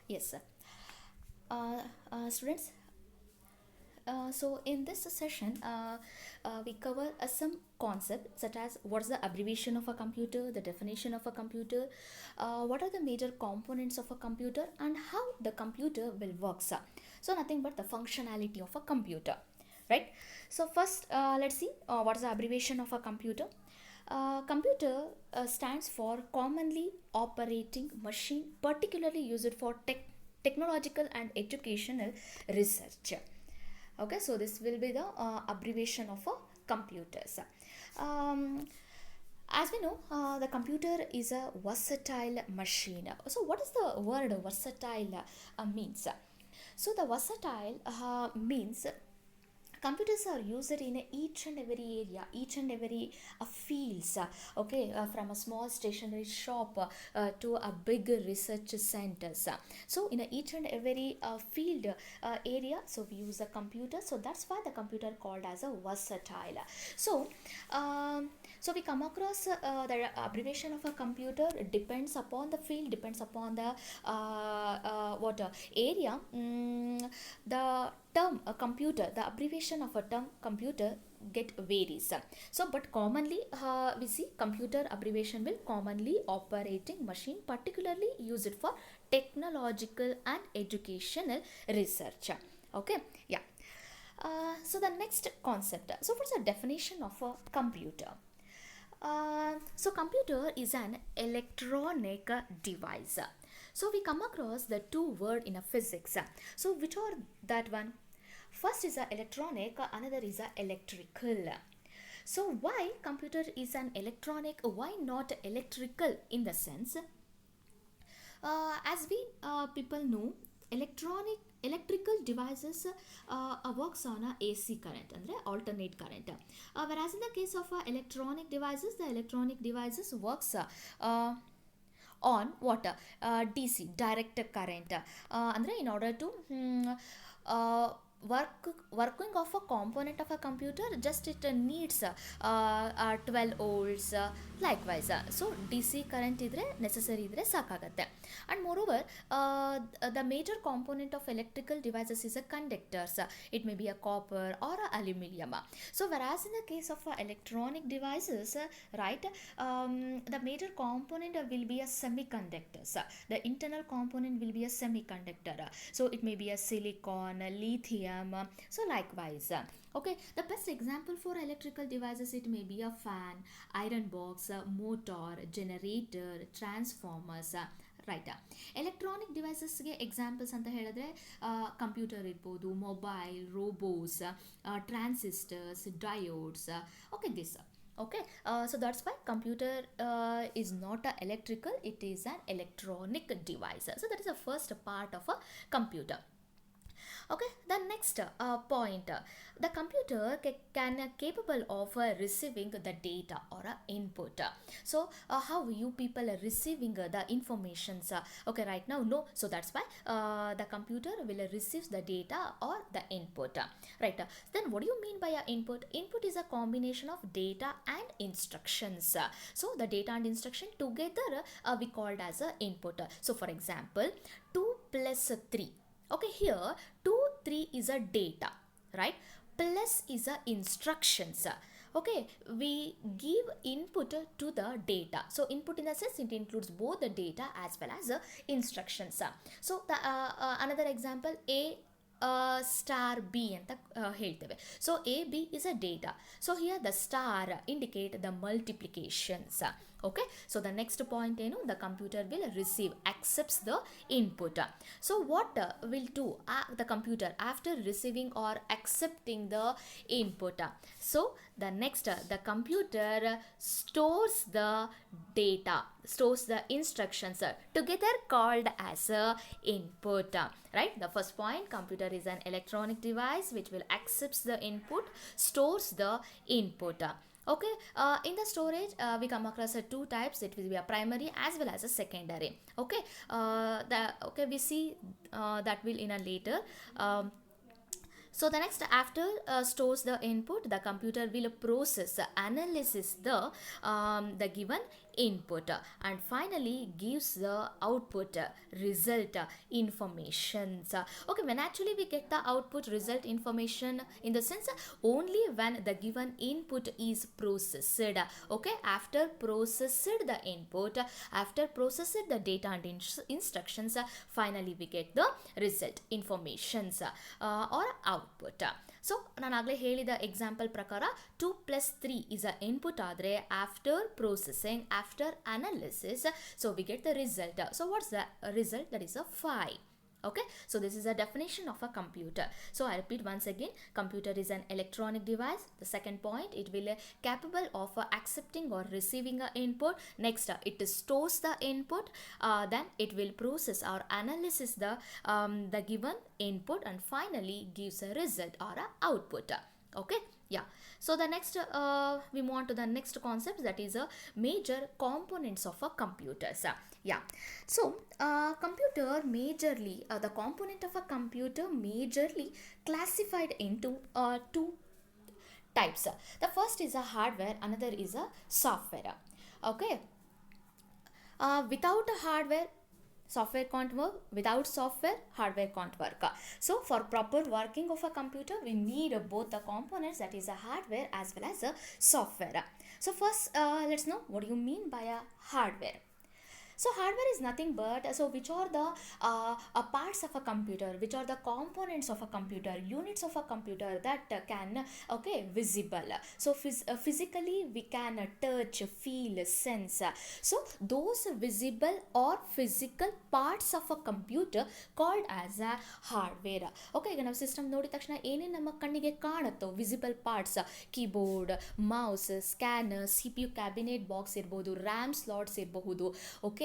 Yes, sir. Students, so in this session, we cover some concepts such as what's the abbreviation of a computer, the definition of a computer, what are the major components of a computer, and how the computer will work. So nothing but the functionality of a computer, right? So first, let's see what's the abbreviation of a computer. Computer stands for commonly operating machine, particularly used for technological and educational research. Okay, so this will be the abbreviation of a computers. um, as we know, the computer is a versatile machine. So what is the word versatile means? So the versatile means computers are used in each and every area, each and every fields. Okay, from a small stationery shop to a big research centers. So in each and every field area, so we use a computer. So that's why the computer called as a versatile. So so we come across the abbreviation of a computer. It depends upon the field, depends upon the what area. The term computer, the abbreviation of a term computer get varies. So but commonly we see computer abbreviation will commonly operating machine, particularly used for technological and educational research. Okay, yeah. So the next concept, so what's the definition of a computer? So computer is an electronic device. So we come across the two word in a physics. So which are that one? First is a electronic, another is a electrical. So why computer is an electronic? Why not electrical in the sense? As we people know, electrical devices works on a AC current ಅಂದ್ರೆ alternate current, whereas in the case of electronic devices, the electronic devices works on what, DC direct current. ಅಂದ್ರೆ in order to uh, working of a component of a computer, just it needs 12 volts, likewise. So DC current idre necessary idre ಸಾಕಾಗತ್ತೆ. And moreover, the major component of electrical devices is a conductors. It may be a copper or a aluminium. So whereas in the case of electronic devices, right, the major component will be a semiconductors. The internal component will be a semiconductor. So it may be a silicon, lithium. So likewise, okay, the best example for electrical devices, it may be a fan, iron box, motor, generator, transformers. Right. Electronic ಡಿವೈಸಸ್ಗೆ examples ಅಂತ ಹೇಳಿದ್ರೆ computer ಇರ್ಬೋದು, mobile, robos, transistors, diodes. Okay, this. Okay, so that's why computer is not a electrical, it is an electronic device. So that is the first part of a computer. Okay, the next point, the computer can capable of receiving the data or input. So how you people are receiving the informations? Okay, right now no, so that's why the computer will receive the data or the input, right? Then what do you mean by input? Input is a combination of data and instructions. So the data and instruction together we called as a input. So for example, 2 plus 3. Okay, here 2, 3 is a data, right? Plus is a instructions. Okay, we give input to the data. So input in the sense it includes both the data as well as the instructions. So the another example, a star b ಅಂತ ಹೇಳ್ತೇವೆ. So a b is a data. So here the star indicate the multiplications. Okay, so the next point ಏನು, the computer will receive, accepts the input. So what will do the computer after receiving or accepting the input? So the next, the computer stores the data, stores the instructions, together called as input, right? The first point, computer is an electronic device which will accepts the input, stores the input. Okay, in the storage we come across two types. It will be a primary as well as a secondary. Okay, we see that will in a later. So the next, after stores the input, the computer will process, analysis the given input and finally gives the output result informations. Okay, when actually we get the output result information in the sense only when the given input is processed. Okay, after processed the input, after processed the data and instructions, finally we get the result informations or output. So ನಾನು ಆಗಲೇ ಹೇಳಿದ example ಪ್ರಕಾರ 2+3 is a input ಆದರೆ after processing after analysis so we get the result. So what's the result? That is a 5. Okay, so this is a definition of a computer. So I repeat once again, computer is an electronic device. The second point, it will capable of accepting or receiving a input. Next, it stores the input, then it will process or analysis the given input and finally gives a result or a output. Okay, yeah. So the next we move on to the next concept, that is a major components of a computers. Yeah, so computer majorly the component of a computer majorly classified into two types. The first is a hardware, another is a software. Okay, without a hardware software can't work, without software hardware can't work. So for proper working of a computer we need both the components, that is a hardware as well as a software. So first let's know what do you mean by a hardware. So hardware is nothing but, so which are the parts of a computer, which are the components of a computer, units of a computer that can okay visible. So physically we can touch, feel, sense. So those visible or physical parts of a computer called as a hardware. Okay, ಈಗ ನಾವು system ನೋಡಿದ ತಕ್ಷಣ ಏನೇನು ನಮ್ಮ ಕಣ್ಣಿಗೆ ಕಾಣುತ್ತೋ visible parts, keyboard, mouse, scanner, CPU cabinet box ಇರ್ಬೋದು, RAM slots ಇರಬಹುದು, ಓಕೆ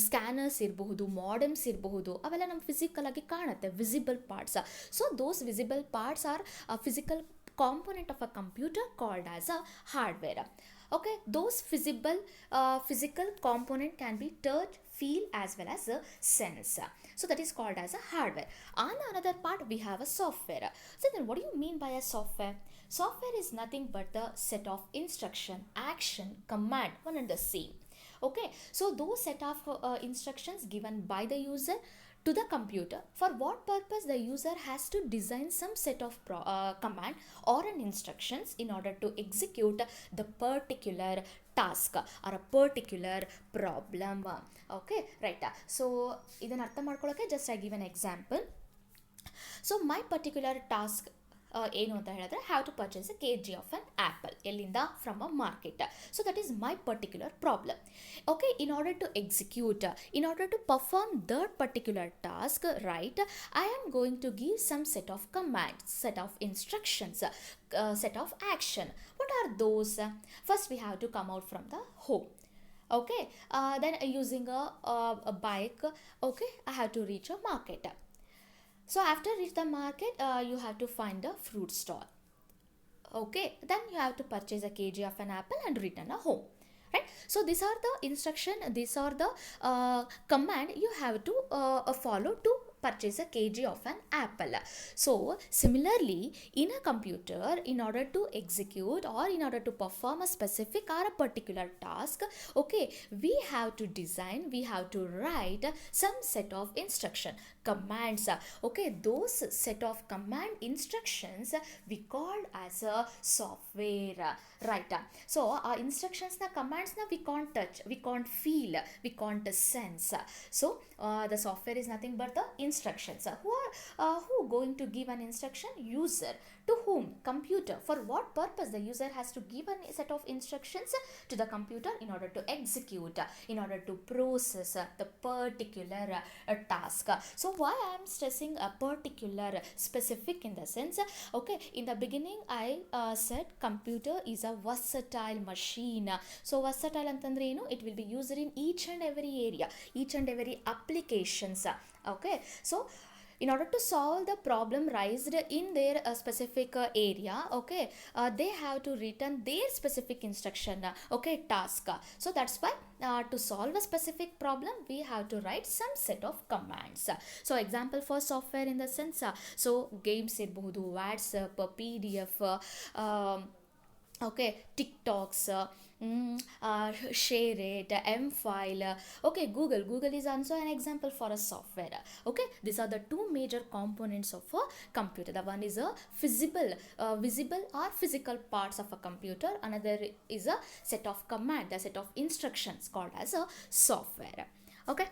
ಸ್ಕ್ಯಾನರ್ಸ್ ಇರಬಹುದು, ಮಾಡಮ್ಸ್ ಇರಬಹುದು, ಅವೆಲ್ಲ ನಮ್ಮ ಫಿಸಿಕಲ್ ಆಗಿ ಕಾಣುತ್ತೆ visible parts. So those visible parts are physical component of a computer called as a hardware. Okay, those physical component can be touch, feel as well as a sense. So that is called as a hardware. On the another part we have a software. So then what do you mean by a software? Software is nothing but the set of instruction, action, command, one and the same. Okay, so those set of instructions given by the user to the computer, for what purpose the user has to design some set of command or an instructions in order to execute the particular task or a particular problem. Okay, right. So idan artha madkolake just I give an example. So my particular task ಏನು ಅಂತ ಹೇಳಿದ್ರೆ have to purchase a KG of an apple, ಎಲ್ಲಿಂದ from a market. So that is my particular problem. Okay, in order to execute, in order to perform that particular task, right, I am going to give some set of commands, set of instructions, set of action. What are those? First we have to come out from the home. Okay, then using a bike, okay, I have to reach a market. So after reach the market, you have to find a fruit stall. Okay, then you have to purchase a KG of an apple and return a home. Right, so these are the instruction, these are the command you have to follow to purchase a KG of an apple. So similarly in a computer, in order to execute or in order to perform a specific or a particular task, okay, we have to design, we have to write some set of instruction commands. Okay, those set of command instructions we called as a software, right? So our instructions na commands na we can't touch, we can't feel, we can't sense. So the software is nothing but the instructions. Who going to give an instruction? User. To whom? Computer. For what purpose the user has to give a set of instructions to the computer in order to execute, in order to process the particular task. So why I am stressing a particular, specific in the sense, okay, in the beginning I said computer is a versatile machine. So versatile antandre enu, it will be used in each and every area, each and every applications. Okay, so in order to solve the problem raised in their specific area, okay, they have to return their specific instruction, okay, task. So that's why to solve a specific problem we have to write some set of commands. So example for software in the sense, so games irಬಹುದು, WhatsApp, PDF, okay, TikToks, share it, M file. Okay, Google is also an example for a software. Okay, these are the two major components of a computer. The one is a visible or physical parts of a computer. Another is a set of command, the set of instructions called as a software. Okay.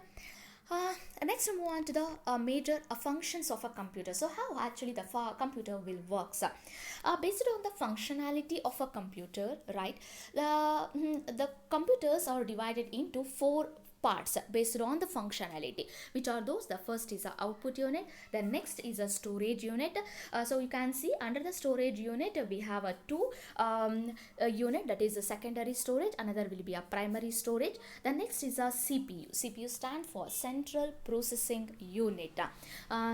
Next, move on to the major functions of a computer. So, how actually the computer will work? Based on the functionality of a computer, right? The computers are divided into four parts based on the functionality. Which are those? The first is a output unit, the next is a storage unit. So you can see under the storage unit we have a two unit, that is a secondary storage, another will be a primary storage. The next is a CPU stand for central processing unit.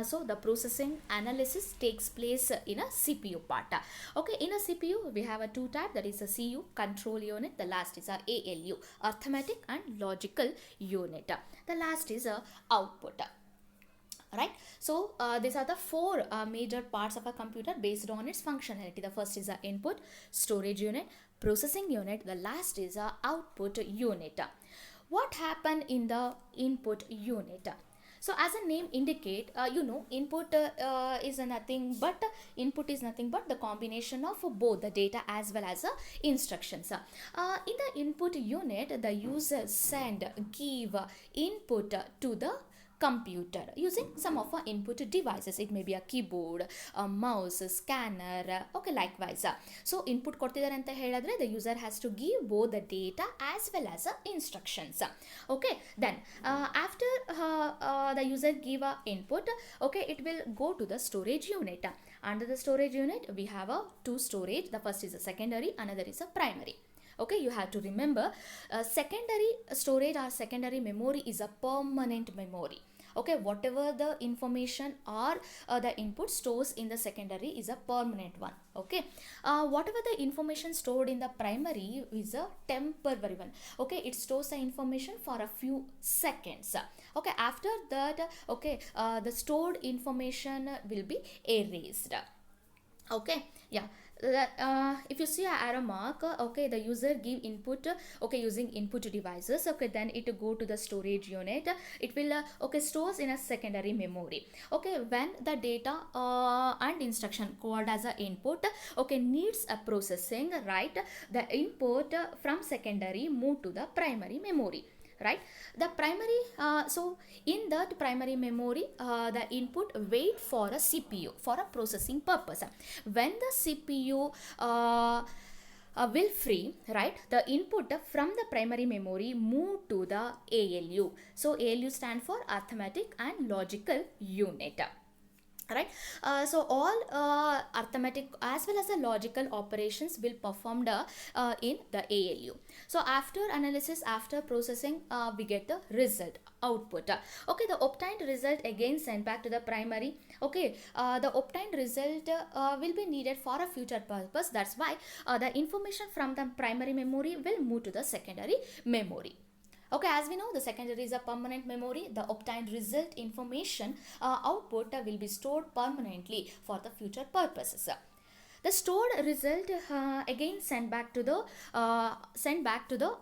So the processing analysis takes place in a CPU part. Okay, in a CPU we have a two type, that is a CU, control unit, the last is a ALU, arithmetic and logical unit. The last is a output. Right, so these are the four major parts of a computer based on its functionality. The first is a input, storage unit, processing unit, the last is a output unit. What happened in the input unit? So as a name indicate, input is nothing but the combination of both the data as well as instructions. In the input unit, the user send, give input to the computer using some of our input devices. It may be a keyboard, a mouse, a scanner. Okay, likewise. So input ಕೊಡ್ತಿದ್ದಾರೆ ಅಂತ ಹೇಳಿದ್ರೆ the user has to give both the data as well as instructions. Okay, then after the user give a input, okay, it will go to the storage unit. Under the storage unit we have a two storage. The first is a secondary, another is a primary. Okay, you have to remember secondary storage or secondary memory is a permanent memory. Okay, whatever the information or the input stores in the secondary is a permanent one. Okay, whatever the information stored in the primary is a temporary one. Okay, it stores the information for a few seconds. Okay, after that, okay, the stored information will be erased. Okay, yeah. If you see a arrow mark, okay, the user give input, okay, using input devices. Okay, then it go to the storage unit. It will okay, stores in a secondary memory. Okay, when the data and instruction called as a input, okay, needs a processing, right, the input from secondary move to the primary memory. Right, the primary so in that primary memory the input wait for a CPU for a processing purpose. When the CPU will free, right, the input from the primary memory move to the ALU. So ALU stand for arithmetic and logical unit. Right, so all arithmetic as well as the logical operations will performed in the ALU. So after analysis, after processing, we get the result, output. Okay, the obtained result again sent back to the primary. Okay, the obtained result will be needed for a future purpose. That's why the information from the primary memory will move to the secondary memory. Okay, as we know, the secondary is a permanent memory. The obtained result information output will be stored permanently for the future purposes. The stored result again sent back to the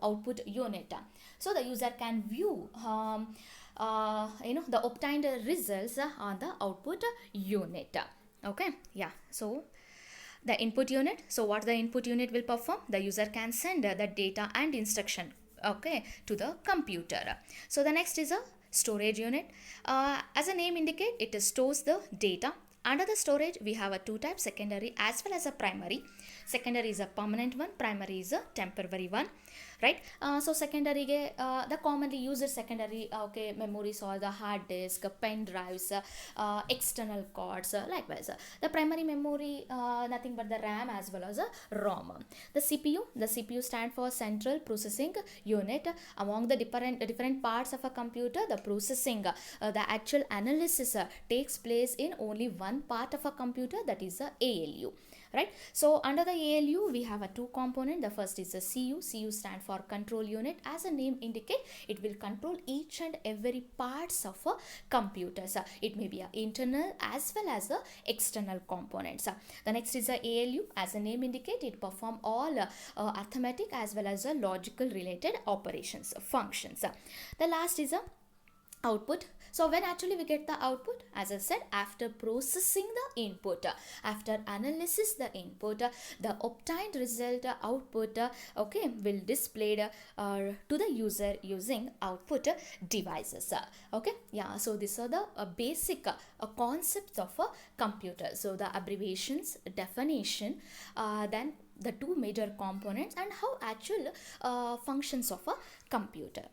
output unit. So the user can view the obtained results on the output unit. Okay, yeah. So the input unit. So what the input unit will perform? The user can send the data and instruction, okay, to the computer. So the next is a storage unit. As a name indicate, it stores the data. Under the storage we have a two types, secondary as well as a primary. Secondary is a permanent one, primary is a temporary one. Right, so secondary the commonly used secondary okay, memories or the hard disk, pen drives, external cards, likewise the primary memory nothing but the RAM as well as a ROM. The CPU stand for central processing unit. Among the different parts of a computer, the processing the actual analysis takes place in only one part of a computer, that is a ALU. right? So under the ALU we have a two component. The first is a CU stand for control unit. As a name indicate, it will control each and every parts of a computer. So it may be a internal as well as the external components. The next is a ALU. As a name indicate, it perform all arithmetic as well as logical related operations functions. The last is a output. So when actually we get the output, as I said, after processing the input, after analysis the input, the obtained result output okay, will displayed to the user using output devices. Okay, yeah, so these are the basic concepts of a computer. So the abbreviations, definition, then the two major components, and how actual functions of a computer.